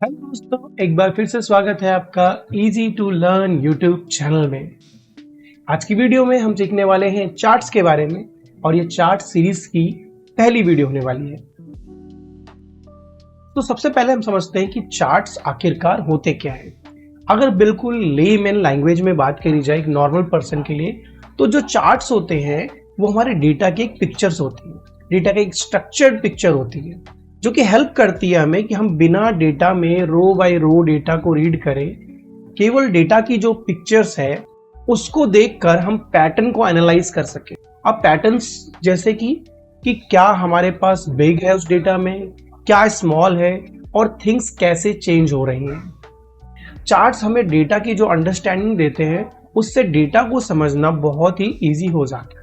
Hello दोस्तों, एक बार फिर से स्वागत है आपका easy to learn YouTube channel में। आज की वीडियो में हम सीखने वाले हैं चार्ट्स के बारे में और ये चार्ट सीरीज की पहली वीडियो होने वाली है। तो सबसे पहले हम समझते हैं कि चार्ट्स आखिरकार होते क्या हैं। अगर बिल्कुल लेमैन लैंग्वेज में बात करी जाए एक नॉर्मल पर्सन के लिए, तो जो चार्ट्स होते हैं वो हमारे डेटा के एक पिक्चर्स होती है, डेटा की एक स्ट्रक्चर्ड पिक्चर होती है जो कि हेल्प करती है हमें कि हम बिना डेटा में रो बाय रो डेटा को रीड करें। केवल डेटा की जो पिक्चर्स है उसको देखकर हम पैटर्न को एनालाइज कर सके। अब पैटर्न्स जैसे कि क्या हमारे पास बिग है उस डेटा में, क्या स्मॉल है और थिंग्स कैसे चेंज हो रही हैं। चार्ट्स हमें डेटा की जो अंडरस्टैंडिंग देते हैं उससे डेटा को समझना बहुत ही इजी हो जाता है।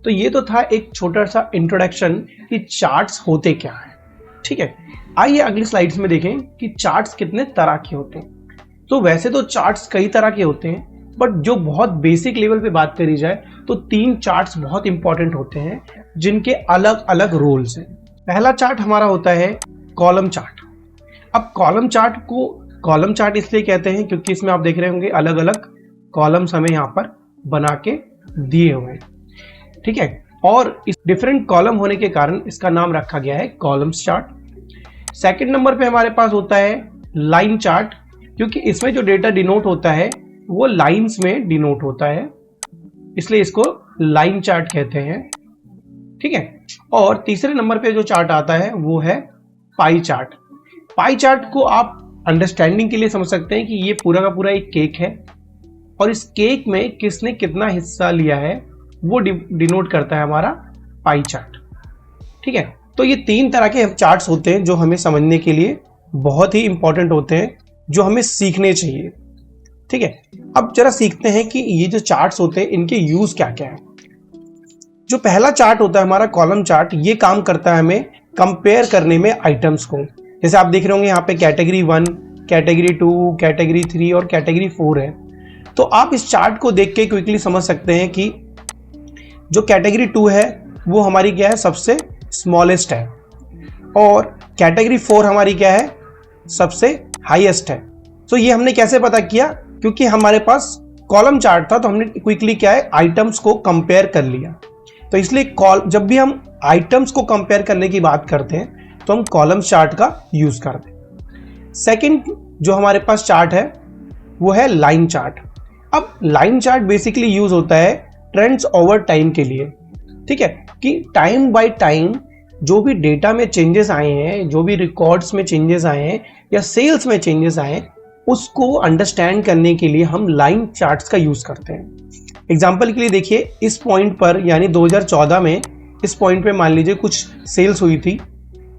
तो ये तो था एक छोटा सा इंट्रोडक्शन कि चार्ट्स होते क्या हैं। ठीक है, आइए अगली स्लाइड्स में देखें कि चार्ट्स कितने तरह के होते हैं। तो वैसे तो चार्ट्स कई तरह के होते हैं, बट जो बहुत बेसिक लेवल पे बात करी जाए तो 3 चार्ट्स बहुत इंपॉर्टेंट होते हैं जिनके अलग अलग रोल्स हैं। पहला चार्ट हमारा होता है कॉलम चार्ट। अब कॉलम चार्ट को कॉलम चार्ट इसलिए कहते हैं क्योंकि इसमें आप देख रहे होंगे अलग अलग कॉलम्स हमें यहाँ पर बना के दिए हुए हैं। ठीक है, और इस डिफरेंट कॉलम होने के कारण इसका नाम रखा गया है कॉलम्स चार्ट। सेकंड नंबर पे हमारे पास होता है लाइन चार्ट, क्योंकि इसमें जो डेटा डिनोट होता है वो लाइंस में डिनोट होता है, इसलिए इसको लाइन चार्ट कहते हैं। ठीक है, और तीसरे नंबर पे जो चार्ट आता है वो है पाई चार्ट। पाई चार्ट को आप अंडरस्टैंडिंग के लिए समझ सकते हैं कि ये पूरा का पूरा एक केक है और इस केक में किसने कितना हिस्सा लिया है वो डिनोट करता है हमारा पाई चार्ट। ठीक है, तो ये 3 तरह के चार्ट्स होते हैं जो हमें समझने के लिए बहुत ही इंपॉर्टेंट होते हैं, जो हमें सीखने चाहिए। ठीक है, अब जरा सीखते हैं कि ये जो चार्ट्स होते हैं इनके यूज क्या क्या है। जो पहला चार्ट होता है हमारा कॉलम चार्ट, ये काम करता है हमें कंपेयर करने में आइटम्स को। जैसे आप देख रहे होंगे यहाँ पे कैटेगरी 1, कैटेगरी 2, कैटेगरी 3 और कैटेगरी 4 है। तो आप इस चार्ट को देख के क्विकली समझ सकते हैं कि जो कैटेगरी 2 है वो हमारी क्या है, सबसे स्मॉलेस्ट है, और कैटेगरी 4 हमारी क्या है, सबसे हाईएस्ट है। तो ये हमने कैसे पता किया, क्योंकि हमारे पास कॉलम चार्ट था तो हमने क्विकली क्या है, आइटम्स को कंपेयर कर लिया। तो इसलिए जब भी हम आइटम्स को कंपेयर करने की बात करते हैं तो हम कॉलम चार्ट का यूज करते हैं। सेकंड जो हमारे पास चार्ट है वो है लाइन चार्ट। अब लाइन चार्ट बेसिकली यूज होता है ट्रेंड्स ओवर टाइम के लिए। ठीक है, कि टाइम बाय टाइम जो भी डेटा में चेंजेस आए हैं, जो भी रिकॉर्ड्स में चेंजेस आए हैं या सेल्स में चेंजेस आए हैं, उसको अंडरस्टैंड करने के लिए हम लाइन चार्ट्स का यूज करते हैं। एग्जांपल के लिए देखिए, इस पॉइंट पर यानी 2014 में इस पॉइंट पे मान लीजिए कुछ सेल्स हुई थी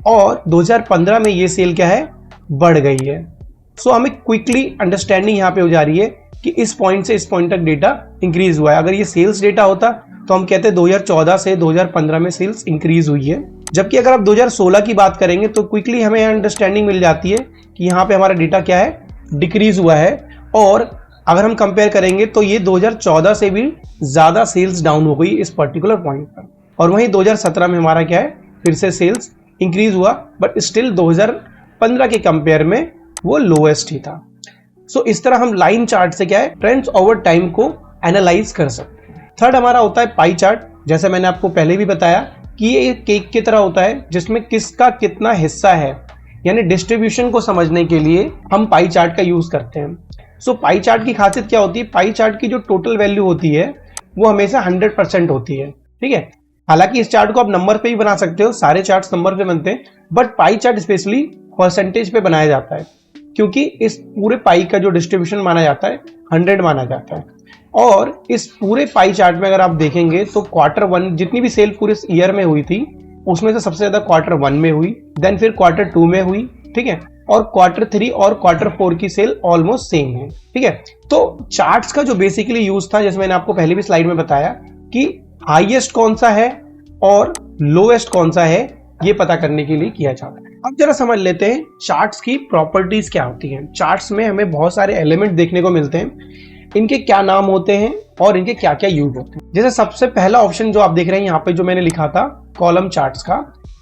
और 2015 में ये सेल क्या है, बढ़ गई है। सो हमें क्विकली अंडरस्टैंडिंग यहाँ पे हो जा रही है कि इस पॉइंट से इस पॉइंट तक डेटा इंक्रीज हुआ है। अगर ये सेल्स डेटा होता तो हम कहते हैं 2014 से 2015 में सेल्स इंक्रीज हुई है। जबकि अगर आप 2016 की बात करेंगे तो क्विकली हमें अंडरस्टैंडिंग मिल जाती है कि यहाँ पे हमारा डेटा क्या है, डिक्रीज हुआ है। और अगर हम कंपेयर करेंगे तो ये 2014 से भी ज्यादा सेल्स डाउन हो गई इस पर्टिकुलर पॉइंट पर, और वहीं 2017 में हमारा क्या है, फिर से सेल्स इंक्रीज हुआ, बट स्टिल 2015 के कंपेयर में वो लोएस्ट ही था। सो इस तरह हम लाइन चार्ट से क्या है, ट्रेंड्स ओवर टाइम को एनालाइज कर सकते हैं। थर्ड हमारा होता है पाई चार्ट। जैसे मैंने आपको पहले भी बताया कि ये एक केक की तरह होता है जिसमें किसका कितना हिस्सा है, यानी डिस्ट्रीब्यूशन को समझने के लिए हम पाई चार्ट का यूज करते हैं। सो पाई चार्ट की खासियत क्या होती है, पाई चार्ट की जो टोटल वैल्यू होती है वो हमेशा 100% होती है। ठीक है, हालांकि इस चार्ट को आप नंबर पे भी बना सकते हो, सारे चार्ट्स नंबर पे बनते हैं, but pie chart specially percentage पे बनाया जाता है क्योंकि इस पूरे पाई का जो डिस्ट्रीब्यूशन माना जाता है 100 माना जाता है। और इस पूरे पाई चार्ट में अगर आप देखेंगे तो Q1 जितनी भी सेल पूरे ईयर में हुई थी उसमें से सबसे ज्यादा Q1 में हुई, देन फिर Q2 में हुई। ठीक है, और Q3 और Q4 की सेल ऑलमोस्ट सेम है। ठीक है, तो चार्ट्स का जो बेसिकली यूज था, जैसे मैंने आपको पहले भी स्लाइड में बताया कि हाईएस्ट कौन सा है और लोएस्ट कौन सा है, ये पता करने के लिए किया जाता है। अब जरा समझ लेते हैं चार्ट्स की प्रॉपर्टीज क्या होती हैं। चार्ट्स में हमें बहुत सारे एलिमेंट देखने को मिलते हैं, इनके क्या नाम होते हैं और इनके क्या क्या यूज होते हैं। जैसे सबसे पहला ऑप्शन जो आप देख रहे हैं यहाँ पे, जो मैंने लिखा था कॉलम चार्ट्स का,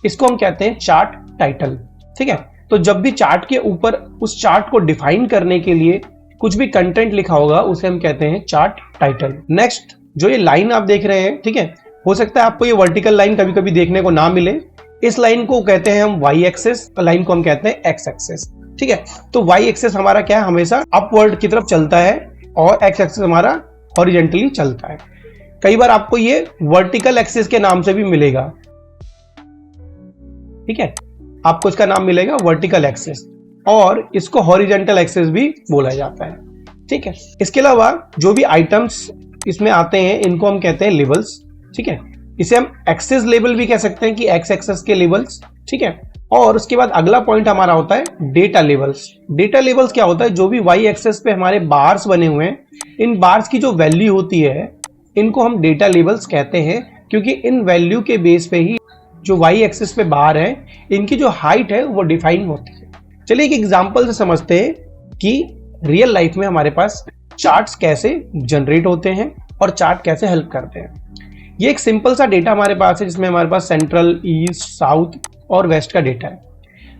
इसको हम कहते हैं चार्ट टाइटल। ठीक है, तो जब भी चार्ट के ऊपर उस चार्ट को डिफाइन करने के लिए कुछ भी कंटेंट लिखा होगा उसे हम कहते हैं चार्ट टाइटल। नेक्स्ट, जो ये लाइन आप देख रहे हैं, ठीक है, हो सकता है आपको ये वर्टिकल लाइन कभी कभी देखने को ना मिले। इस लाइन को कहते हैं हम वाई एक्सेस, लाइन को हम कहते हैं एक्स एक्सेस। ठीक है, तो वाई एक्सेस हमारा क्या है, हमेशा अपवर्ड की तरफ चलता है और एक्स एक्सेस हमारा हॉरिजॉन्टली चलता है। कई बार आपको ये वर्टिकल एक्सिस के नाम से भी मिलेगा। ठीक है, आपको इसका नाम मिलेगा वर्टिकल एक्सिस, और इसको हॉरिजॉन्टल एक्सिस भी बोला जाता है। ठीक है, इसके अलावा जो भी आइटम्स इसमें आते हैं इनको हम कहते हैं लेबल्स। ठीक है, इसे हम एक्सेस लेबल भी कह सकते हैं कि एक्स एक्सेस के लेबल्स। ठीक है, और उसके बाद अगला पॉइंट हमारा होता है डेटा लेबल्स। डेटा लेबल्स क्या होता है, जो भी वाई एक्सेस पे हमारे बार्स बने हुए हैं, इन बार्स की जो वैल्यू होती है इनको हम डेटा लेबल्स कहते हैं, क्योंकि इन वैल्यू के बेस पे ही जो वाई एक्सेस पे बार है इनकी जो हाइट है वो डिफाइन होती है। चलिए एक एग्जांपल से समझते हैं कि रियल लाइफ में हमारे पास चार्ट्स कैसे जनरेट होते हैं और चार्ट कैसे हेल्प करते हैं। ये एक सिंपल सा डेटा हमारे पास है जिसमें हमारे पास सेंट्रल, ईस्ट, साउथ और वेस्ट का डेटा है।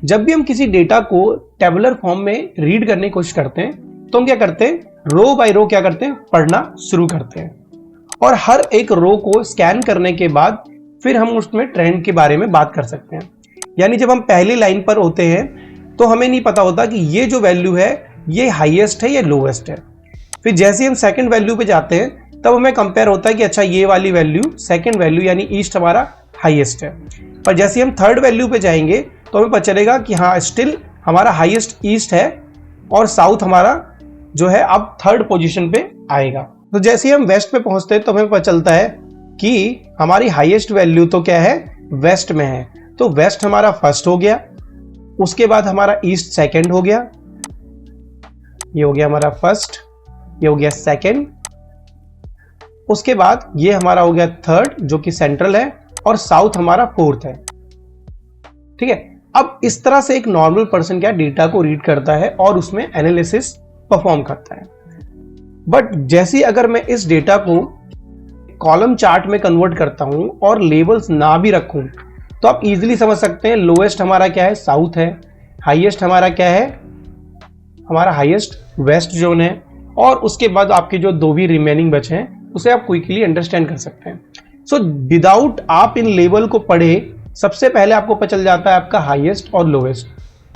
जब भी हम किसी डेटा को टेबुलर फॉर्म में रीड करने की कोशिश करते हैं तो हम क्या करते हैं, रो बाय रो क्या करते हैं, पढ़ना शुरू करते हैं, और हर एक रो को स्कैन करने के बाद फिर हम उसमें ट्रेंड के बारे में बात कर सकते हैं। यानी जब हम पहली लाइन पर होते हैं तो हमें नहीं पता होता कि ये जो वैल्यू है ये हाईएस्ट है या लोवेस्ट है। फिर जैसे हम सेकंड वैल्यू पे जाते हैं तब हमें कंपेयर होता है कि अच्छा ये वाली वैल्यू सेकंड वैल्यू यानी ईस्ट हमारा हाईएस्ट है। पर जैसे हम थर्ड वैल्यू पे जाएंगे तो हमें पता चलेगा कि हाँ स्टिल हमारा हाईएस्ट ईस्ट है और साउथ हमारा जो है अब थर्ड पोजीशन पे आएगा। तो जैसे हम वेस्ट पे पहुंचते हैं तो हमें पता चलता है कि हमारी हाईएस्ट वैल्यू तो क्या है, वेस्ट में है। तो वेस्ट हमारा फर्स्ट हो गया, उसके बाद हमारा ईस्ट सेकंड हो गया, ये हो गया हमारा फर्स्ट, ये हो गया सेकंड, उसके बाद ये हमारा हो गया थर्ड जो कि सेंट्रल है, और साउथ हमारा फोर्थ है। ठीक है, अब इस तरह से एक नॉर्मल पर्सन क्या डेटा को रीड करता है और उसमें एनालिसिस परफॉर्म करता है। बट जैसे अगर मैं इस डेटा को कॉलम चार्ट में कन्वर्ट करता हूं और लेबल्स ना भी रखूं तो आप इजीली समझ सकते हैं लोएस्ट हमारा क्या है, साउथ है, हाईएस्ट हमारा क्या है, हमारा हाईएस्ट वेस्ट जोन है, और उसके बाद आपके जो दो भी रिमेनिंग बचे हैं उसे आप क्विकली अंडरस्टैंड कर सकते हैं। सो विदाउट आप इन लेवल को पढ़े सबसे पहले आपको पता चल जाता है आपका हाईएस्ट और लोएस्ट,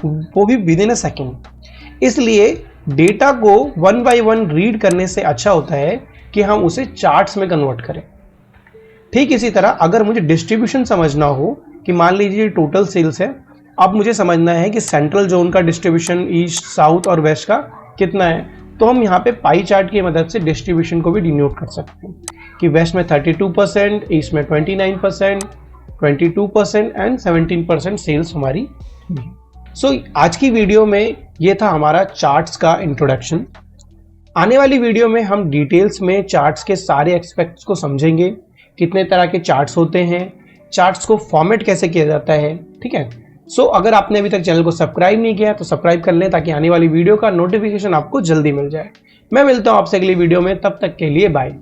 वो भी विद इन अ सेकेंड। इसलिए डेटा को वन बाय वन रीड करने से अच्छा होता है कि हम उसे चार्ट्स में कन्वर्ट करें। ठीक इसी तरह अगर मुझे डिस्ट्रीब्यूशन समझना हो कि मान लीजिए टोटल सेल्स है, अब मुझे समझना है कि सेंट्रल जोन का डिस्ट्रीब्यूशन ईस्ट, साउथ और वेस्ट का कितना है, तो हम यहाँ पे पाई चार्ट की मदद से डिस्ट्रीब्यूशन को भी डिनोट कर सकते हैं कि वेस्ट में 32%, ईस्ट में 29%, 22% एंड 17% सेल्स हमारी हुई। सो आज की वीडियो में ये था हमारा चार्ट्स का इंट्रोडक्शन। आने वाली वीडियो में हम डिटेल्स में चार्ट्स के सारे एस्पेक्ट्स को समझेंगे, कितने तरह के चार्ट्स होते हैं, चार्ट्स को फॉर्मेट कैसे किया जाता है। ठीक है, सो अगर आपने अभी तक चैनल को सब्सक्राइब नहीं किया तो सब्सक्राइब कर लें ताकि आने वाली वीडियो का नोटिफिकेशन आपको जल्दी मिल जाए। मैं मिलता हूं आपसे अगली वीडियो में, तब तक के लिए बाय।